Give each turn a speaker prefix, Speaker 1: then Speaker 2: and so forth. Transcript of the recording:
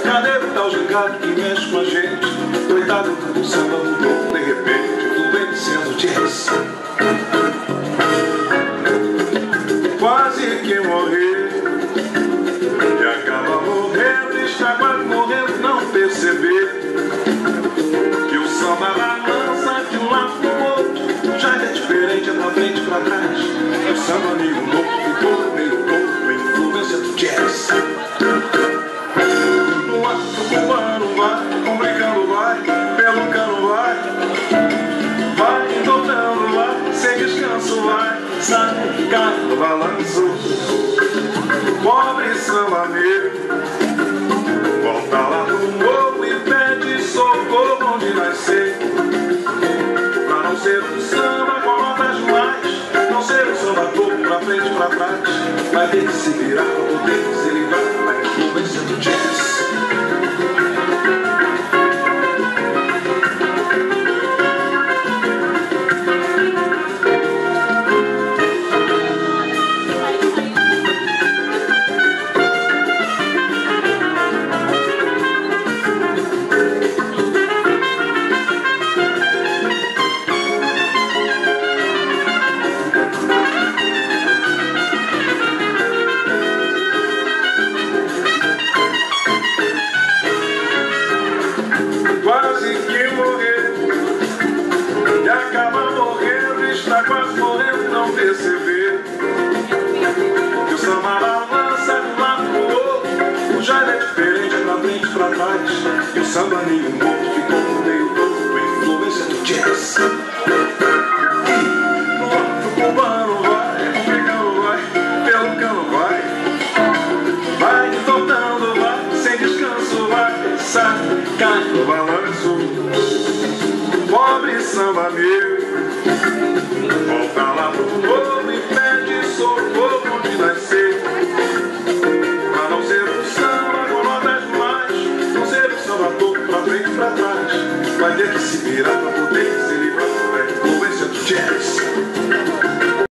Speaker 1: Cadê o tal gingado que mexe com a gente? Coitado do samba mudou de repente, influenciando jazz. Quase que morreu e acaba morrendo, está quase morrendo, não perceber que o samba balança de um lado pro outro, já é diferente, é pra frente e pra trás. É o samba meio louco, ficou meio louco, influência do jazz. No ato cubano vai, complicando vai, pelo cano vai, vai entortando vai, sem descanso vai, sai, cai no balanço. Pobre samba meu, volta lá pro morro e pede socorro onde nascer. Pra não ser um samba com notas mais, não ser um samba todo pra frente e pra trás, vai ter que se virar pra poder se livrar da influência do jazz. Quase que morrer e acaba morrendo, está quase morrendo, não perceber que o samba balança de um lado pro outro, o jazz é diferente, é pra frente e pra trás, e o samba meio morto ficou meio louco, influência do jazz. No outro cubano vai, complicando vai, pelo cano vai, vai entortando vai, sem descanso vai, sai, cai no balanço. Pobre samba meu, volta lá pro morro e pede socorro onde nascer. Pra não ser um samba com notas mais, não ser um samba todo pra frente e pra trás, vai ter que se virar pra poder ser